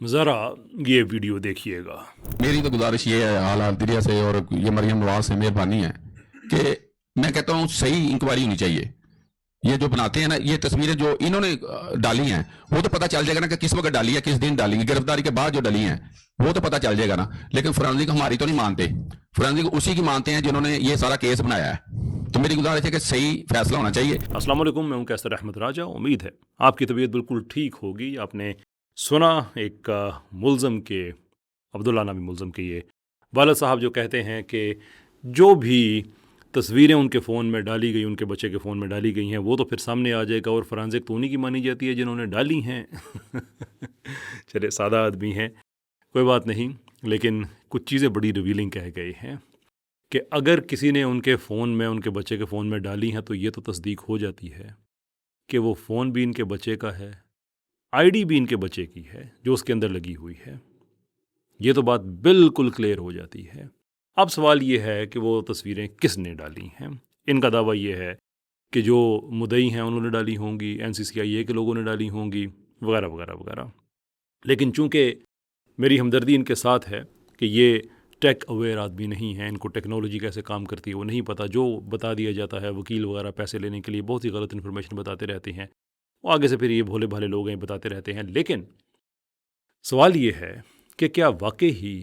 ज़रा ये वीडियो देखिएगा। मेरी तो गुजारिश ये है आला दरिया से और ये मरियम नवाज से मेहरबानी है कि मैं कहता हूँ सही इंक्वायरी होनी चाहिए। ये जो बनाते हैं ना, ये तस्वीरें जो इन्होंने डाली हैं, वो तो पता चल जाएगा ना कि किस वक्त डाली है, किस दिन डाली है। गिरफ्तारी के बाद जो डाली हैं वो तो पता चल जाएगा ना। लेकिन फोरेंसिक हमारी तो नहीं मानते, फोरेंसिक उसी की मानते हैं जिन्होंने ये सारा केस बनाया है। तो मेरी गुजारिश है कि सही फैसला होना चाहिए। अस्सलाम वालेकुम, मैं हूं कैसर अहमद राजा। उम्मीद है आपकी तबीयत बिल्कुल ठीक होगी। आपने सुना एक मुल्ज़म के, अब्दुल्ला नामी मुल्ज़म के ये वालिद साहब जो कहते हैं कि जो भी तस्वीरें उनके फ़ोन में डाली गई, उनके बच्चे के फ़ोन में डाली गई हैं, वो तो फिर सामने आ जाएगा और फोरेंसिक तो उन्हीं की मानी जाती है जिन्होंने डाली हैं। चले, सादा आदमी हैं, कोई बात नहीं, लेकिन कुछ चीज़ें बड़ी रिवीलिंग कह गई हैं कि अगर किसी ने उनके फ़ोन में, उनके बच्चे के फ़ोन में डाली हैं तो ये तो तस्दीक हो जाती है कि वो फ़ोन भी इनके बच्चे का है, आईडी भी इनके बच्चे की है जो उसके अंदर लगी हुई है। ये तो बात बिल्कुल क्लियर हो जाती है। अब सवाल ये है कि वो तस्वीरें किसने डाली हैं। इनका दावा ये है कि जो मुद्दई हैं उन्होंने डाली होंगी, NCCIA के लोगों ने डाली होंगी, वगैरह वगैरह वगैरह। लेकिन चूँकि मेरी हमदर्दी इनके साथ है कि ये टेक अवेयर आदमी नहीं है, इनको टेक्नोलॉजी कैसे काम करती है वो नहीं पता। जो बता दिया जाता है, वकील वगैरह पैसे लेने के लिए बहुत ही गलत इन्फॉर्मेशन बताते रहते हैं, वो आगे से फिर ये भोले भाले लोग हैं बताते रहते हैं। लेकिन सवाल ये है कि क्या वाकई ही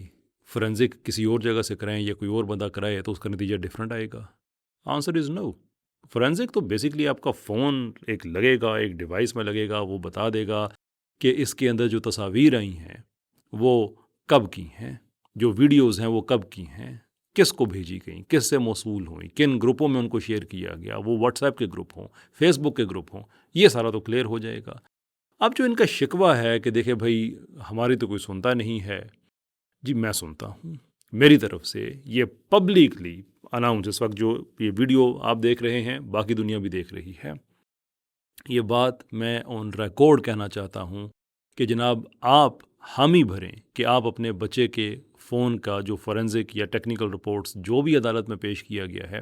फोरेंसिक किसी और जगह से कराएं या कोई और बंदा कराए तो उसका नतीजा डिफरेंट आएगा? Answer is no. फोरेंसिक तो बेसिकली आपका फ़ोन एक लगेगा, एक डिवाइस में लगेगा, वो बता देगा कि इसके अंदर जो तस्वीर आई हैं वो कब की हैं, जो वीडियोज़ हैं वो कब की हैं, किसको भेजी गई, किससे मौसूल हुई, किन ग्रुपों में उनको शेयर किया गया, वो व्हाट्सएप के ग्रुप हों, फेसबुक के ग्रुप हों, ये सारा तो क्लियर हो जाएगा। अब जो इनका शिकवा है कि देखिए भाई हमारी तो कोई सुनता नहीं है, जी मैं सुनता हूँ। मेरी तरफ से ये पब्लिकली अनाउंस, इस वक्त जो ये वीडियो आप देख रहे हैं बाकी दुनिया भी देख रही है, ये बात मैं ऑन रिकॉर्ड कहना चाहता हूँ कि जनाब आप हामी भरें कि आप अपने बच्चे के फ़ोन का जो फोरेंसिक या टेक्निकल रिपोर्ट्स जो भी अदालत में पेश किया गया है,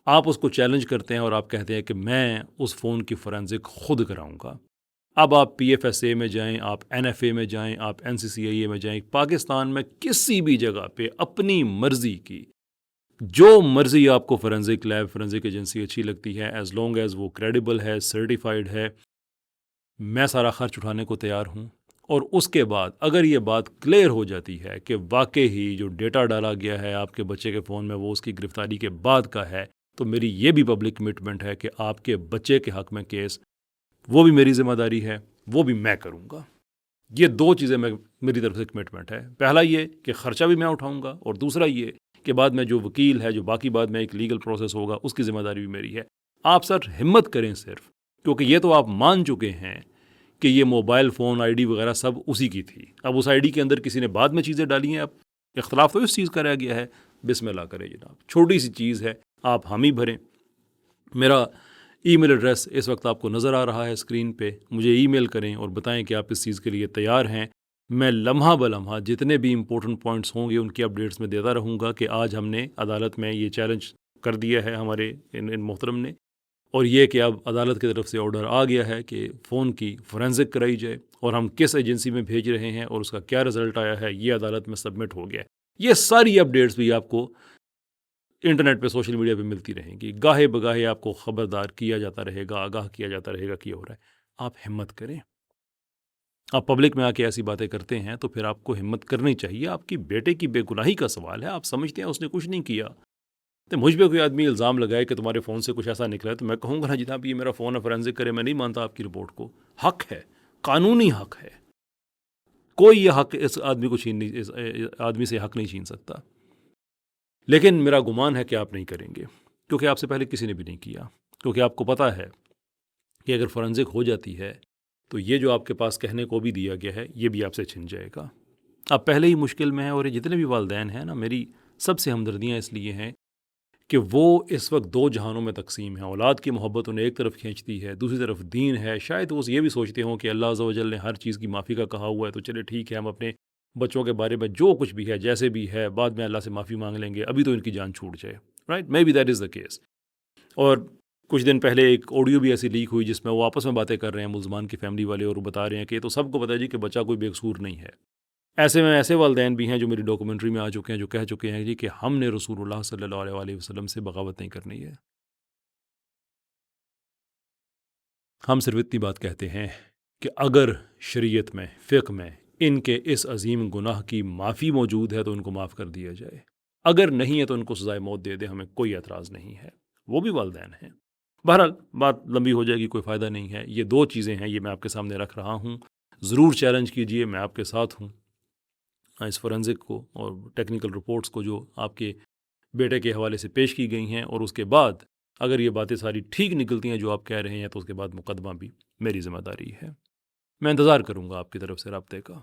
आप उसको चैलेंज करते हैं और आप कहते हैं कि मैं उस फ़ोन की फोरेंसिक खुद कराऊंगा। अब आप PFSA में जाएं, आप NFA में जाएं, आप NCCIA में जाएं, पाकिस्तान में किसी भी जगह पे अपनी मर्ज़ी की जो मर्ज़ी आपको फोरेंसिक लैब, फोरेंसिक एजेंसी अच्छी लगती है, एज़ लॉन्ग एज़ वो क्रेडिबल है, सर्टिफाइड है, मैं सारा खर्च उठाने को तैयार हूँ। और उसके बाद अगर ये बात क्लियर हो जाती है कि वाकई ही जो डेटा डाला गया है आपके बच्चे के फ़ोन में वो उसकी गिरफ्तारी के बाद का है, तो मेरी ये भी पब्लिक कमिटमेंट है कि आपके बच्चे के हक़ में केस, वो भी मेरी ज़िम्मेदारी है, वो भी मैं करूँगा। ये दो चीज़ें मैं, मेरी तरफ से कमिटमेंट है। पहला ये कि ख़र्चा भी मैं उठाऊँगा और दूसरा ये कि बाद में जो वकील है, जो बाकी बाद में एक लीगल प्रोसेस होगा, उसकी ज़िम्मेदारी भी मेरी है। आप सर हिम्मत करें सिर्फ, क्योंकि ये तो आप मान चुके हैं कि ये मोबाइल फ़ोन आईडी वगैरह सब उसी की थी। अब उस आईडी के अंदर किसी ने बाद में चीज़ें डाली हैं, अब इख्तलाफ तो इस चीज़ का रह गया है। बिस्मिल्लाह करें जनाब, छोटी सी चीज़ है, आप हामी भरें। मेरा ईमेल एड्रेस इस वक्त आपको नज़र आ रहा है स्क्रीन पे, मुझे ईमेल करें और बताएं कि आप इस चीज़ के लिए तैयार हैं। मैं लम्हा ब लम्हा जितने भी इम्पोर्टेंट पॉइंट्स होंगे उनकी अपडेट्स में देता रहूँगा कि आज हमने अदालत में ये चैलेंज कर दिया है हमारे इन मोहतरम ने, और ये कि अब अदालत की तरफ से ऑर्डर आ गया है कि फ़ोन की फोरेंसिक कराई जाए और हम किस एजेंसी में भेज रहे हैं और उसका क्या रिज़ल्ट आया है ये अदालत में सबमिट हो गया। ये सारी अपडेट्स भी आपको इंटरनेट पे, सोशल मीडिया पे मिलती रहेंगी। गाहे बगाहे आपको ख़बरदार किया जाता रहेगा, आगाह किया जाता रहेगा कि हो रहा है। आप हिम्मत करें। आप पब्लिक में आके ऐसी बातें करते हैं तो फिर आपको हिम्मत करनी चाहिए। आपकी बेटे की बेगुनाही का सवाल है, आप समझते हैं उसने कुछ नहीं किया, तो मुझ पे कोई आदमी इल्ज़ाम लगाए कि तुम्हारे फ़ोन से कुछ ऐसा निकला है, तो मैं कहूँगा ना जनाब ये मेरा फ़ोन है, फोरेंसिक करे। मैं नहीं मानता आपकी रिपोर्ट को। हक़ है, कानूनी हक़ है, कोई ये हक़ इस आदमी को छीन नहीं, इस आदमी से हक़ नहीं छीन सकता। लेकिन मेरा गुमान है कि आप नहीं करेंगे, क्योंकि आपसे पहले किसी ने भी नहीं किया। क्योंकि आपको पता है कि अगर फोरेंसिक हो जाती है तो ये जो आपके पास कहने को भी दिया गया है ये भी आपसे छिन जाएगा। आप पहले ही मुश्किल में हैं और ये जितने भी वालिदैन हैं ना, मेरी सबसे हमदर्दियाँ इसलिए हैं कि वो इस वक्त दो जहानों में तकसीम है। औलाद की मोहब्बत उन्हें एक तरफ खींचती है, दूसरी तरफ दीन है। शायद वो ये भी सोचते हों कि अल्लाह अज़्ज़ व जल ने हर चीज़ की माफ़ी का कहा हुआ है, तो चले ठीक है, हम अपने बच्चों के बारे में जो कुछ भी है, जैसे भी है, बाद में अल्लाह से माफ़ी मांग लेंगे, अभी तो इनकी जान छूट जाए। Right, may be that is the case. और कुछ दिन पहले एक ऑडियो भी ऐसी लीक हुई जिसमें वो आपस में बातें कर रहे हैं मुल्ज़मान की फैमिली वाले, और वो बता रहे हैं कि ये तो सबको पता है जी कि बच्चा कोई बेकसूर नहीं है। ऐसे में ऐसे वालिदैन भी हैं जो मेरी डॉक्यूमेंट्री में आ चुके हैं, जो कह चुके हैं जी कि हमने रसूलुल्लाह सल्लल्लाहु अलैहि वसल्लम से बगावत नहीं करनी है। हम सिर्फ इतनी बात कहते हैं कि अगर शरीयत में, फ़िक़्ह में इनके इस अजीम गुनाह की माफ़ी मौजूद है तो उनको माफ़ कर दिया जाए, अगर नहीं है तो उनको सज़ाए मौत दे दे, हमें कोई एतराज़ नहीं है। वो भी वालिदैन हैं। बहरहाल बात लंबी हो जाएगी, कोई फ़ायदा नहीं है। ये 2 चीज़ें हैं, ये मैं आपके सामने रख रहा हूँ। ज़रूर चैलेंज कीजिए, मैं आपके साथ हूँ। इस फोरेंसिक को और टेक्निकल रिपोर्ट्स को जो आपके बेटे के हवाले से पेश की गई हैं, और उसके बाद अगर ये बातें सारी ठीक निकलती हैं जो आप कह रहे हैं, तो उसके बाद मुकदमा भी मेरी ज़िम्मेदारी है। मैं इंतज़ार करूँगा आपकी तरफ से राब्ते का।